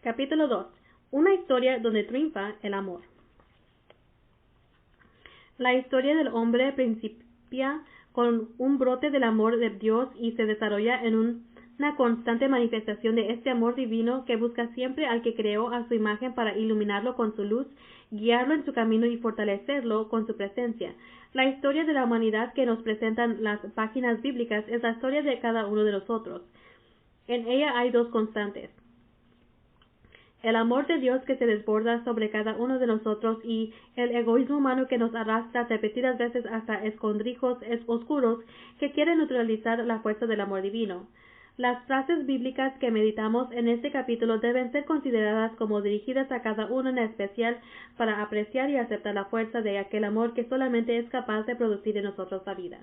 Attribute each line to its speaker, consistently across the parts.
Speaker 1: Capítulo 2. Una historia donde triunfa el amor. La historia del hombre principia con un brote del amor de Dios y se desarrolla en una constante manifestación de este amor divino que busca siempre al que creó a su imagen para iluminarlo con su luz, guiarlo en su camino y fortalecerlo con su presencia. La historia de la humanidad que nos presentan las páginas bíblicas es la historia de cada uno de nosotros. En ella hay dos constantes: el amor de Dios que se desborda sobre cada uno de nosotros y el egoísmo humano que nos arrastra repetidas veces hasta escondrijos oscuros que quieren neutralizar la fuerza del amor divino. Las frases bíblicas que meditamos en este capítulo deben ser consideradas como dirigidas a cada uno en especial para apreciar y aceptar la fuerza de aquel amor que solamente es capaz de producir en nosotros la vida.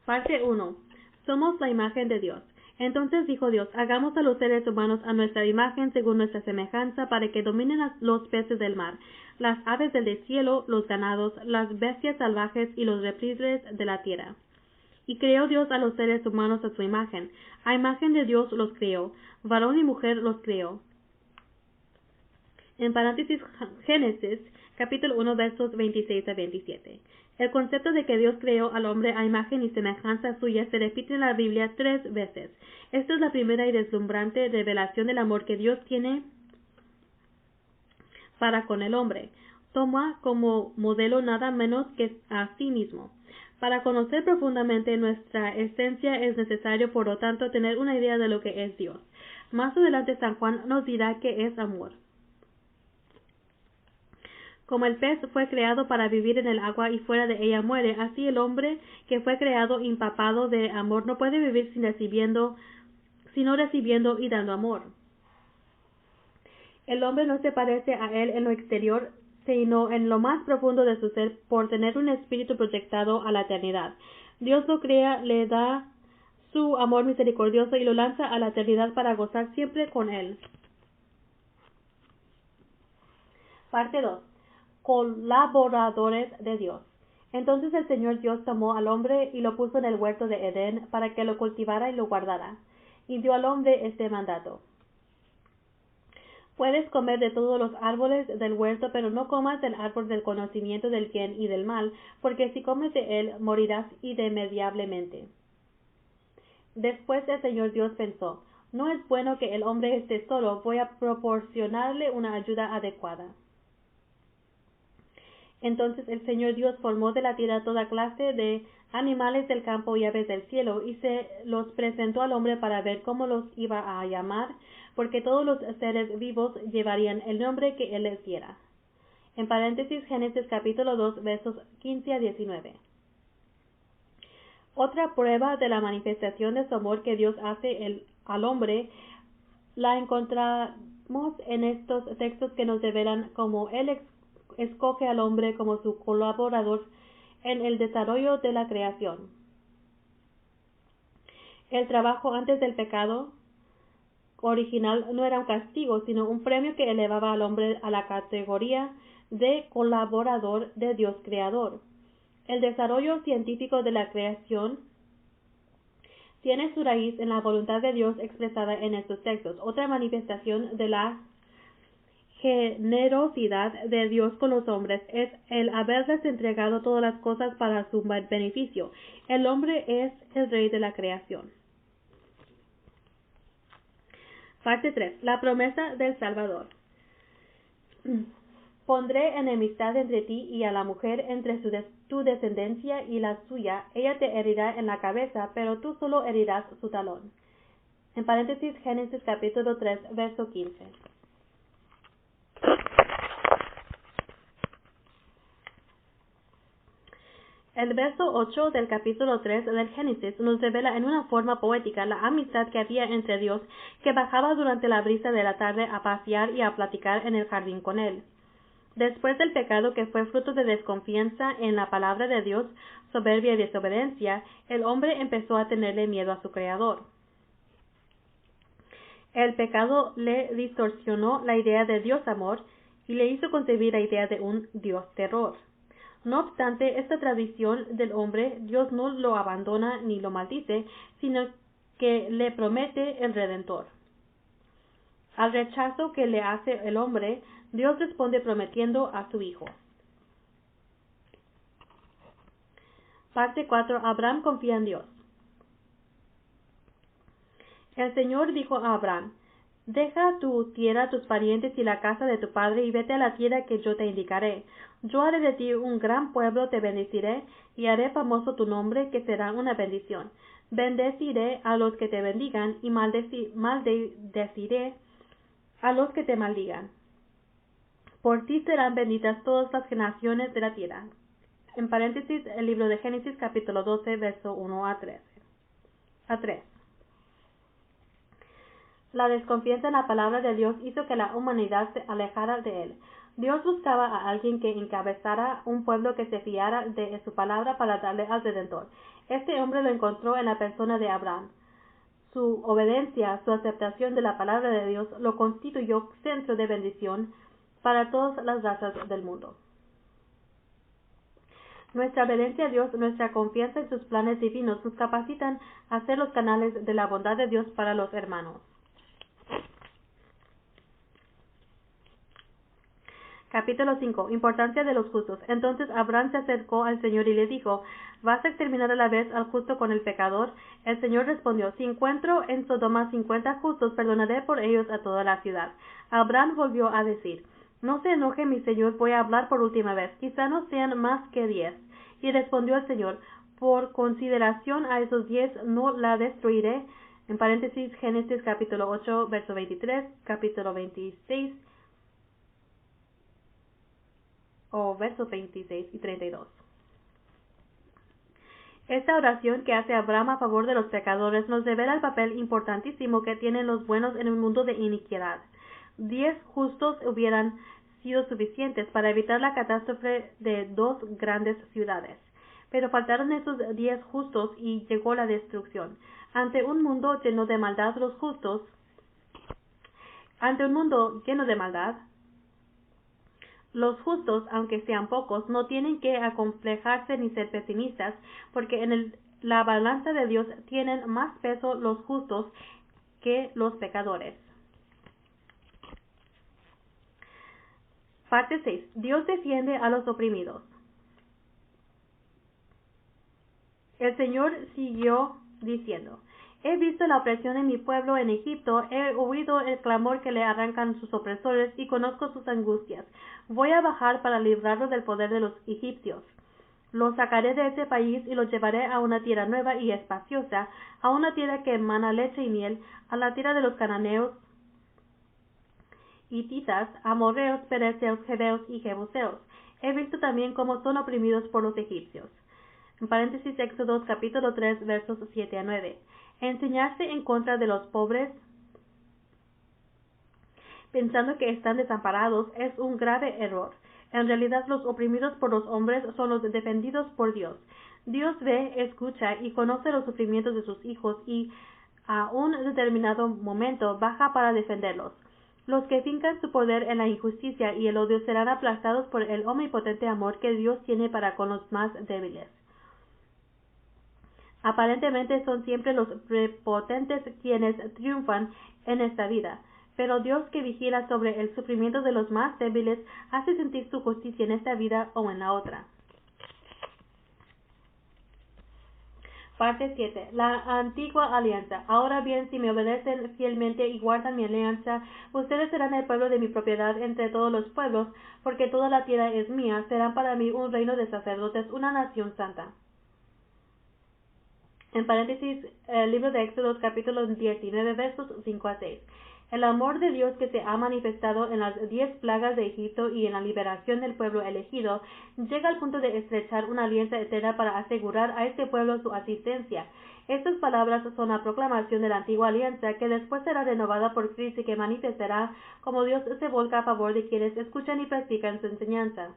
Speaker 1: Parte 1. Somos la imagen de Dios. Entonces dijo Dios: hagamos a los seres humanos a nuestra imagen según nuestra semejanza, para que dominen los peces del mar, las aves del cielo, los ganados, las bestias salvajes y los reptiles de la tierra. Y creó Dios a los seres humanos a su imagen. A imagen de Dios los creó, varón y mujer los creó. En paréntesis, Génesis, capítulo 1, versos 26 a 27. El concepto de que Dios creó al hombre a imagen y semejanza suya se repite en la Biblia 3 veces. Esta es la primera y deslumbrante revelación del amor que Dios tiene para con el hombre. Toma como modelo nada menos que a sí mismo. Para conocer profundamente nuestra esencia es necesario, por lo tanto, tener una idea de lo que es Dios. Más adelante San Juan nos dirá que es amor. Como el pez fue creado para vivir en el agua y fuera de ella muere, así el hombre que fue creado empapado de amor no puede vivir sino recibiendo y dando amor. El hombre no se parece a él en lo exterior, sino en lo más profundo de su ser, por tener un espíritu proyectado a la eternidad. Dios lo crea, le da su amor misericordioso y lo lanza a la eternidad para gozar siempre con él. Parte 2. Colaboradores de Dios. Entonces el Señor Dios tomó al hombre y lo puso en el huerto de Edén para que lo cultivara y lo guardara. Y dio al hombre este mandato: puedes comer de todos los árboles del huerto, pero no comas del árbol del conocimiento del bien y del mal, porque si comes de él, morirás irremediablemente. Después el Señor Dios pensó: no es bueno que el hombre esté solo, voy a proporcionarle una ayuda adecuada. Entonces el Señor Dios formó de la tierra toda clase de animales del campo y aves del cielo, y se los presentó al hombre para ver cómo los iba a llamar, porque todos los seres vivos llevarían el nombre que él les diera. En paréntesis, Génesis capítulo 2, versos 15 a 19. Otra prueba de la manifestación de su amor que Dios hace al hombre la encontramos en estos textos que nos revelan cómo él escoge al hombre como su colaborador en el desarrollo de la creación. El trabajo antes del pecado original no era un castigo, sino un premio que elevaba al hombre a la categoría de colaborador de Dios creador. El desarrollo científico de la creación tiene su raíz en la voluntad de Dios expresada en estos textos. Otra manifestación de la generosidad de Dios con los hombres es el haberles entregado todas las cosas para su beneficio. El hombre es el rey de la creación. Parte 3. La promesa del Salvador. Pondré enemistad entre ti y a la mujer, entre tu descendencia y la suya. Ella te herirá en la cabeza, pero tú solo herirás su talón. En paréntesis, Génesis capítulo 3, verso 15. El verso 8 del capítulo 3 del Génesis nos revela en una forma poética la amistad que había entre Dios, que bajaba durante la brisa de la tarde a pasear y a platicar en el jardín con él. Después del pecado que fue fruto de desconfianza en la palabra de Dios, soberbia y desobediencia, el hombre empezó a tenerle miedo a su Creador. El pecado le distorsionó la idea de Dios amor y le hizo concebir la idea de un Dios terror. No obstante esta tradición del hombre, Dios no lo abandona ni lo maldice, sino que le promete el Redentor. Al rechazo que le hace el hombre, Dios responde prometiendo a su Hijo. Parte 4. Abraham confía en Dios. El Señor dijo a Abraham: Deja tu tierra, tus parientes y la casa de tu padre, y vete a la tierra que yo te indicaré. Yo haré de ti un gran pueblo, te bendeciré, y haré famoso tu nombre, que será una bendición. Bendeciré a los que te bendigan, y maldeciré a los que te maldigan. Por ti serán benditas todas las generaciones de la tierra. En paréntesis, el libro de Génesis, capítulo 12, verso 1 a 3. La desconfianza en la palabra de Dios hizo que la humanidad se alejara de él. Dios buscaba a alguien que encabezara un pueblo que se fiara de su palabra para darle al Redentor. Este hombre lo encontró en la persona de Abraham. Su obediencia, su aceptación de la palabra de Dios lo constituyó centro de bendición para todas las razas del mundo. Nuestra obediencia a Dios, nuestra confianza en sus planes divinos nos capacitan a ser los canales de la bondad de Dios para los hermanos. Capítulo 5. Importancia de los justos. Entonces Abraham se acercó al Señor y le dijo: ¿Vas a exterminar a la vez al justo con el pecador? El Señor respondió: Si encuentro en Sodoma 50 justos, perdonaré por ellos a toda la ciudad. Abraham volvió a decir: No se enoje mi Señor, voy a hablar por última vez, quizá no sean más que 10. Y respondió el Señor: Por consideración a esos 10 no la destruiré. En paréntesis, Génesis capítulo 8, verso 23, capítulo 26, o versos 26 y 32. Esta oración que hace Abraham a favor de los pecadores nos revela el papel importantísimo que tienen los buenos en un mundo de iniquidad. 10 justos hubieran sido suficientes para evitar la catástrofe de 2 grandes ciudades. Pero faltaron esos 10 justos y llegó la destrucción. Ante un mundo lleno de maldad, los justos, aunque sean pocos, no tienen que acomplejarse ni ser pesimistas, porque en la balanza de Dios tienen más peso los justos que los pecadores. Parte 6. Dios defiende a los oprimidos. El Señor siguió diciendo: He visto la opresión en mi pueblo en Egipto, he oído el clamor que le arrancan sus opresores y conozco sus angustias. Voy a bajar para librarlo del poder de los egipcios. Lo sacaré de ese país y lo llevaré a una tierra nueva y espaciosa, a una tierra que emana leche y miel, a la tierra de los cananeos, hititas, amorreos, pereceos, jebeos y jebuseos. He visto también cómo son oprimidos por los egipcios. En paréntesis, Éxodo capítulo 3, versos 7 a 9. Enseñarse en contra de los pobres, pensando que están desamparados, es un grave error. En realidad, los oprimidos por los hombres son los defendidos por Dios. Dios ve, escucha y conoce los sufrimientos de sus hijos y, a un determinado momento, baja para defenderlos. Los que fincan su poder en la injusticia y el odio serán aplastados por el omnipotente amor que Dios tiene para con los más débiles. Aparentemente son siempre los prepotentes quienes triunfan en esta vida, pero Dios, que vigila sobre el sufrimiento de los más débiles, hace sentir su justicia en esta vida o en la otra. Parte 7. La antigua alianza. Ahora bien, si me obedecen fielmente y guardan mi alianza, ustedes serán el pueblo de mi propiedad entre todos los pueblos, porque toda la tierra es mía, serán para mí un reino de sacerdotes, una nación santa. En paréntesis, el libro de Éxodo capítulo 19, versos 5 a 6. El amor de Dios que se ha manifestado en las 10 plagas de Egipto y en la liberación del pueblo elegido, llega al punto de estrechar una alianza eterna para asegurar a este pueblo su asistencia. Estas palabras son la proclamación de la antigua alianza, que después será renovada por Cristo y que manifestará cómo Dios se volca a favor de quienes escuchan y practican su enseñanza.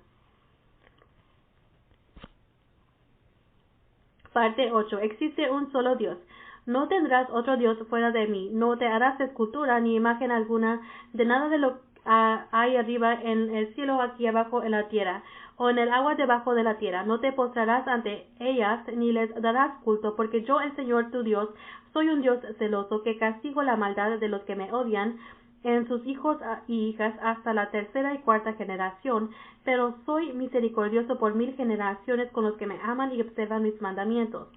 Speaker 1: Parte 8. Existe un solo Dios. No tendrás otro Dios fuera de mí. No te harás escultura ni imagen alguna de nada de lo hay arriba en el cielo, aquí abajo en la tierra, o en el agua debajo de la tierra. No te postrarás ante ellas ni les darás culto, porque yo, el Señor tu Dios, Soy un Dios celoso que castigo la maldad de los que me odian en sus hijos y hijas hasta la tercera y cuarta generación, pero soy misericordioso por 1000 generaciones con los que me aman y observan mis mandamientos.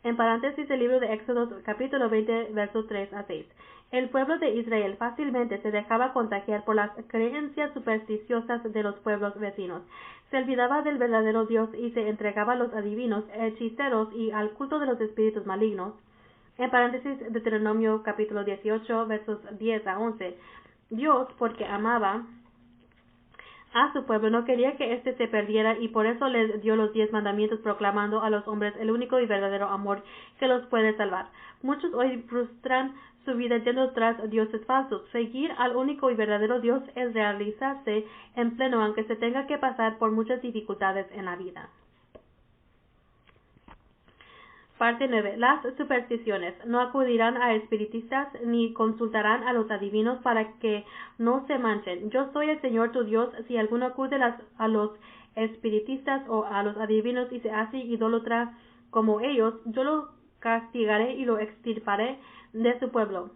Speaker 1: En paréntesis, el libro de Éxodo, capítulo 20, versos 3 a 6. El pueblo de Israel fácilmente se dejaba contagiar por las creencias supersticiosas de los pueblos vecinos. Se olvidaba del verdadero Dios y se entregaba a los adivinos, hechiceros y al culto de los espíritus malignos. En paréntesis, Deuteronomio capítulo 18, versos 10 a 11. Dios, porque amaba a su pueblo, no quería que éste se perdiera y por eso les dio los 10 mandamientos proclamando a los hombres el único y verdadero amor que los puede salvar. Muchos hoy frustran su vida yendo tras dioses falsos. Seguir al único y verdadero Dios es realizarse en pleno aunque se tenga que pasar por muchas dificultades en la vida. Parte 9. Las supersticiones. No acudirán a espiritistas ni consultarán a los adivinos para que no se manchen. Yo soy el Señor tu Dios. Si alguno acude a los espiritistas o a los adivinos y se hace idólatra como ellos, yo lo castigaré y lo extirparé de su pueblo.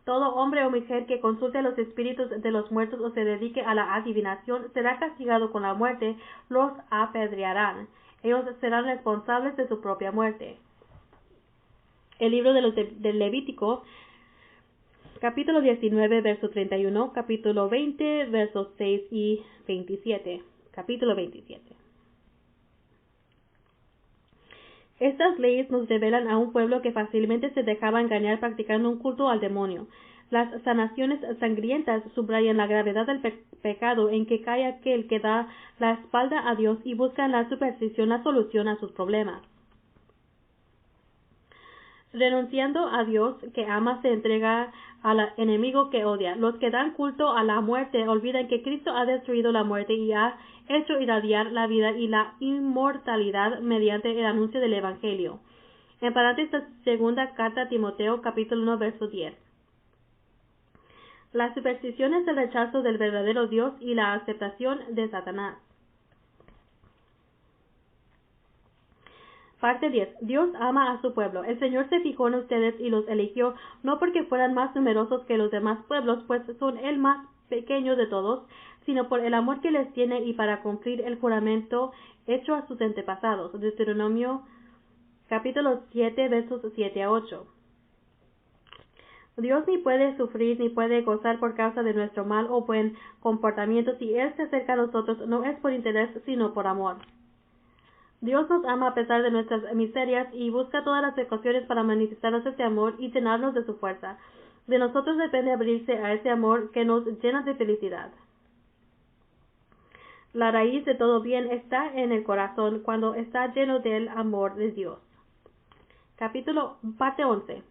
Speaker 1: Todo hombre o mujer que consulte a los espíritus de los muertos o se dedique a la adivinación será castigado con la muerte, los apedrearán. Ellos serán responsables de su propia muerte. El libro de Levítico, capítulo 19, verso 31, capítulo 20, versos 6 y 27. Capítulo 27. Estas leyes nos revelan a un pueblo que fácilmente se dejaba engañar practicando un culto al demonio. Las sanaciones sangrientas subrayan la gravedad del pecado en que cae aquel que da la espalda a Dios y busca en la superstición la solución a sus problemas. Renunciando a Dios que ama se entrega al enemigo que odia. Los que dan culto a la muerte olvidan que Cristo ha destruido la muerte y ha hecho irradiar la vida y la inmortalidad mediante el anuncio del Evangelio. En paréntesis, segunda carta a Timoteo, capítulo 1, verso 10. La superstición es el rechazo del verdadero Dios y la aceptación de Satanás. Parte 10. Dios ama a su pueblo. El Señor se fijó en ustedes y los eligió, no porque fueran más numerosos que los demás pueblos, pues son el más pequeño de todos, sino por el amor que les tiene y para cumplir el juramento hecho a sus antepasados. Deuteronomio capítulo 7, versos 7 a 8. Dios ni puede sufrir ni puede gozar por causa de nuestro mal o buen comportamiento. Si Él se acerca a nosotros, no es por interés, sino por amor. Dios nos ama a pesar de nuestras miserias y busca todas las ocasiones para manifestarnos ese amor y llenarnos de su fuerza. De nosotros depende abrirse a ese amor que nos llena de felicidad. La raíz de todo bien está en el corazón cuando está lleno del amor de Dios. Parte 11.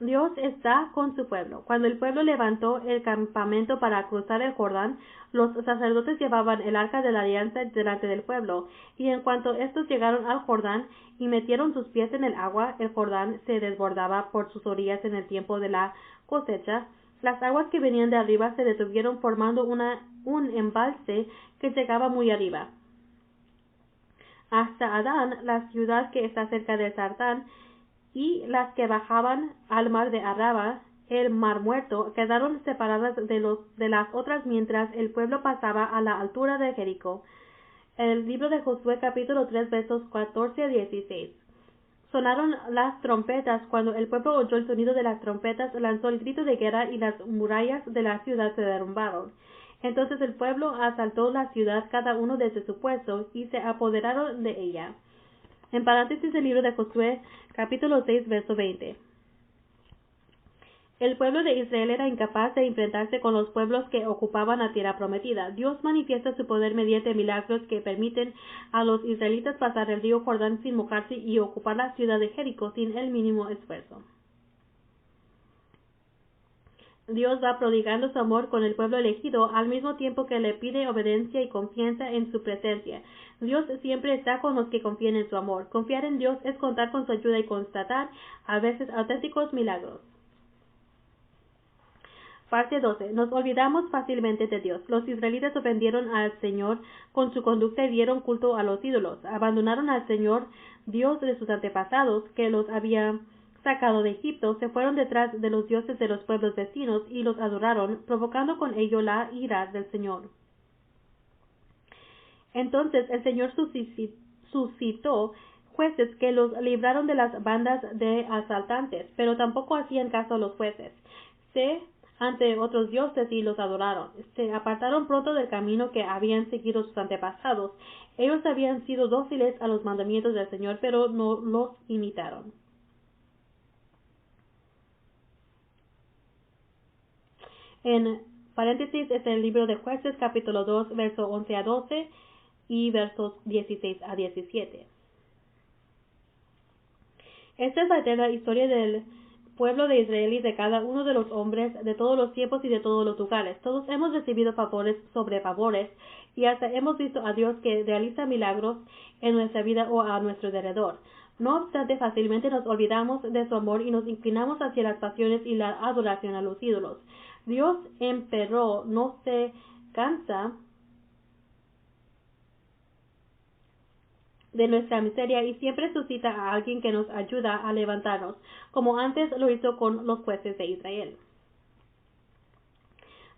Speaker 1: Dios está con su pueblo. Cuando el pueblo levantó el campamento para cruzar el Jordán, los sacerdotes llevaban el arca de la alianza delante del pueblo, y en cuanto estos llegaron al Jordán y metieron sus pies en el agua, el Jordán se desbordaba por sus orillas en el tiempo de la cosecha. Las aguas que venían de arriba se detuvieron formando un embalse que llegaba muy arriba. Hasta Adán, la ciudad que está cerca de Sartán, y las que bajaban al mar de Araba, el mar muerto, quedaron separadas de las otras mientras el pueblo pasaba a la altura de Jericó. El libro de Josué capítulo 3 versos 14 a 16. Sonaron las trompetas. Cuando el pueblo oyó el sonido de las trompetas, lanzó el grito de guerra y las murallas de la ciudad se derrumbaron. Entonces el pueblo asaltó la ciudad cada uno desde su puesto y se apoderaron de ella. En paréntesis, el libro de Josué, capítulo 6, verso 20. El pueblo de Israel era incapaz de enfrentarse con los pueblos que ocupaban la tierra prometida. Dios manifiesta su poder mediante milagros que permiten a los israelitas pasar el río Jordán sin mojarse y ocupar la ciudad de Jericó sin el mínimo esfuerzo. Dios va prodigando su amor con el pueblo elegido al mismo tiempo que le pide obediencia y confianza en su presencia. Dios siempre está con los que confían en su amor. Confiar en Dios es contar con su ayuda y constatar, a veces, auténticos milagros. Parte 12. Nos olvidamos fácilmente de Dios. Los israelitas ofendieron al Señor con su conducta y dieron culto a los ídolos. Abandonaron al Señor, Dios de sus antepasados, que los había sacado de Egipto. Se fueron detrás de los dioses de los pueblos vecinos y los adoraron, provocando con ello la ira del Señor. Entonces el Señor suscitó jueces que los libraron de las bandas de asaltantes, pero tampoco hacían caso a los jueces. Ante otros dioses y los adoraron. Se apartaron pronto del camino que habían seguido sus antepasados. Ellos habían sido dóciles a los mandamientos del Señor, pero no los imitaron. En paréntesis es el libro de Jueces, capítulo 2, versos 11 a 12 y versos 16 a 17. Esta es la eterna historia del pueblo de Israel y de cada uno de los hombres de todos los tiempos y de todos los lugares. Todos hemos recibido favores sobre favores y hasta hemos visto a Dios que realiza milagros en nuestra vida o a nuestro alrededor. No obstante, fácilmente nos olvidamos de su amor y nos inclinamos hacia las pasiones y la adoración a los ídolos. Dios, empero, no se cansa de nuestra miseria y siempre suscita a alguien que nos ayuda a levantarnos, como antes lo hizo con los jueces de Israel.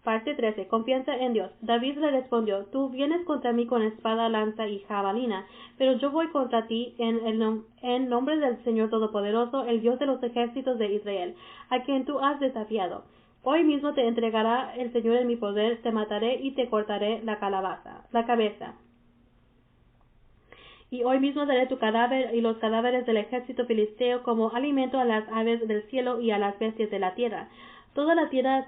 Speaker 1: Parte 13. Confianza en Dios. David le respondió: Tú vienes contra mí con espada, lanza y jabalina, pero yo voy contra ti en nombre del Señor Todopoderoso, el Dios de los ejércitos de Israel, a quien tú has desafiado. Hoy mismo te entregará el Señor en mi poder, te mataré y te cortaré la cabeza. Y hoy mismo daré tu cadáver y los cadáveres del ejército filisteo como alimento a las aves del cielo y a las bestias de la tierra. Toda la tierra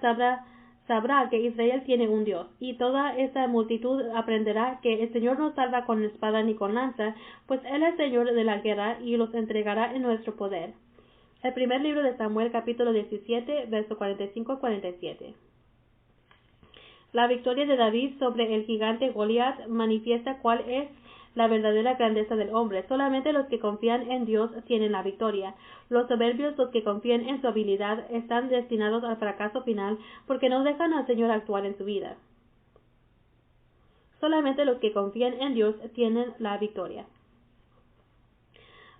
Speaker 1: sabrá que Israel tiene un Dios, y toda esa multitud aprenderá que el Señor no salva con espada ni con lanza, pues Él es Señor de la guerra y los entregará en nuestro poder. El primer libro de Samuel, capítulo 17, verso 45-47. La victoria de David sobre el gigante Goliat manifiesta cuál es la verdadera grandeza del hombre. Solamente los que confían en Dios tienen la victoria. Los soberbios, los que confían en su habilidad, están destinados al fracaso final porque no dejan al Señor actuar en su vida. Solamente los que confían en Dios tienen la victoria.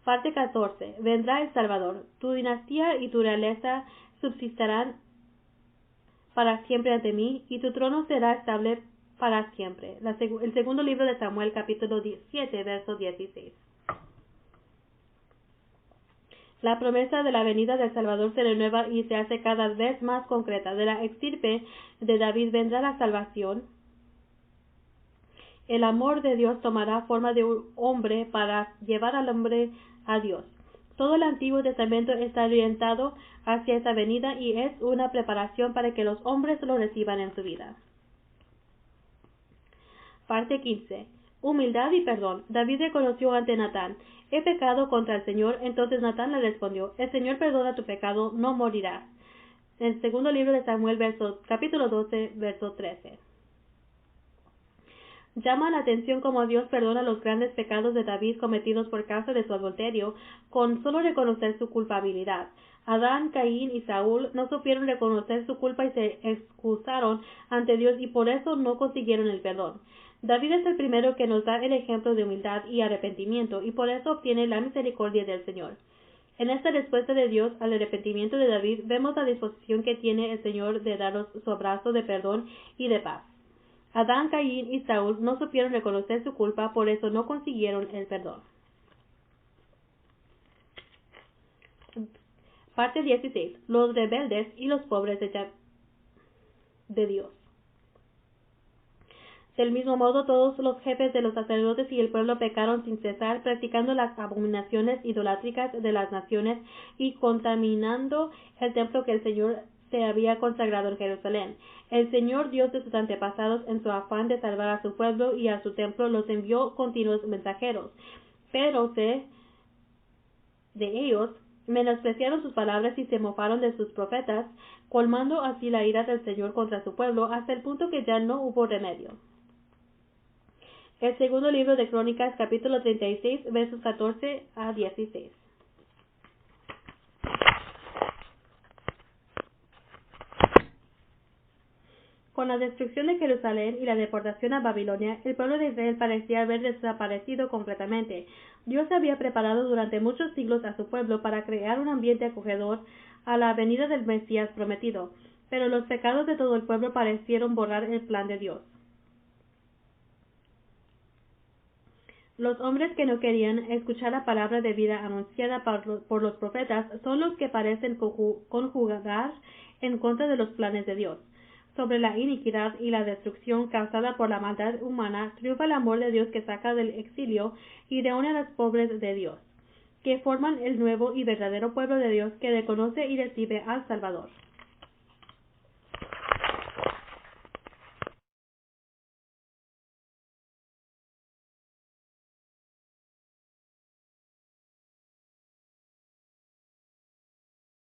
Speaker 1: Parte 14. Vendrá el Salvador. Tu dinastía y tu realeza subsistirán para siempre ante mí, y tu trono será estable para siempre. El segundo libro de Samuel, capítulo 17, verso 16. La promesa de la venida del Salvador se renueva y se hace cada vez más concreta. De la estirpe de David vendrá la salvación. El amor de Dios tomará forma de un hombre para llevar al hombre a Dios. Todo el Antiguo Testamento está orientado hacia esa venida y es una preparación para que los hombres lo reciban en su vida. Parte 15. Humildad y perdón. David reconoció ante Natán: he pecado contra el Señor. Entonces Natán le respondió: el Señor perdona tu pecado, no morirás. En el segundo libro de Samuel, capítulo 12, verso 13. Llama la atención cómo Dios perdona los grandes pecados de David cometidos por causa de su adulterio, con solo reconocer su culpabilidad. Adán, Caín y Saúl no supieron reconocer su culpa y se excusaron ante Dios y por eso no consiguieron el perdón. David es el primero que nos da el ejemplo de humildad y arrepentimiento y por eso obtiene la misericordia del Señor. En esta respuesta de Dios al arrepentimiento de David vemos la disposición que tiene el Señor de darnos su abrazo de perdón y de paz. Adán, Caín y Saúl no supieron reconocer su culpa, por eso no consiguieron el perdón. Parte 16. Los rebeldes y los pobres de Dios. Del mismo modo, todos los jefes de los sacerdotes y el pueblo pecaron sin cesar, practicando las abominaciones idolátricas de las naciones y contaminando el templo que el Señor se había consagrado en Jerusalén. El Señor, Dios de sus antepasados, en su afán de salvar a su pueblo y a su templo, los envió continuos mensajeros, pero de ellos menospreciaron sus palabras y se mofaron de sus profetas, colmando así la ira del Señor contra su pueblo, hasta el punto que ya no hubo remedio. El segundo libro de Crónicas, capítulo 36, versos 14 a 16. Con la destrucción de Jerusalén y la deportación a Babilonia, el pueblo de Israel parecía haber desaparecido completamente. Dios había preparado durante muchos siglos a su pueblo para crear un ambiente acogedor a la venida del Mesías prometido, pero los pecados de todo el pueblo parecieron borrar el plan de Dios. Los hombres que no querían escuchar la palabra de vida anunciada por los profetas son los que parecen conjugar en contra de los planes de Dios. Sobre la iniquidad y la destrucción causada por la maldad humana, triunfa el amor de Dios que saca del exilio y reúne a los pobres de Dios, que forman el nuevo y verdadero pueblo de Dios que reconoce y recibe al Salvador.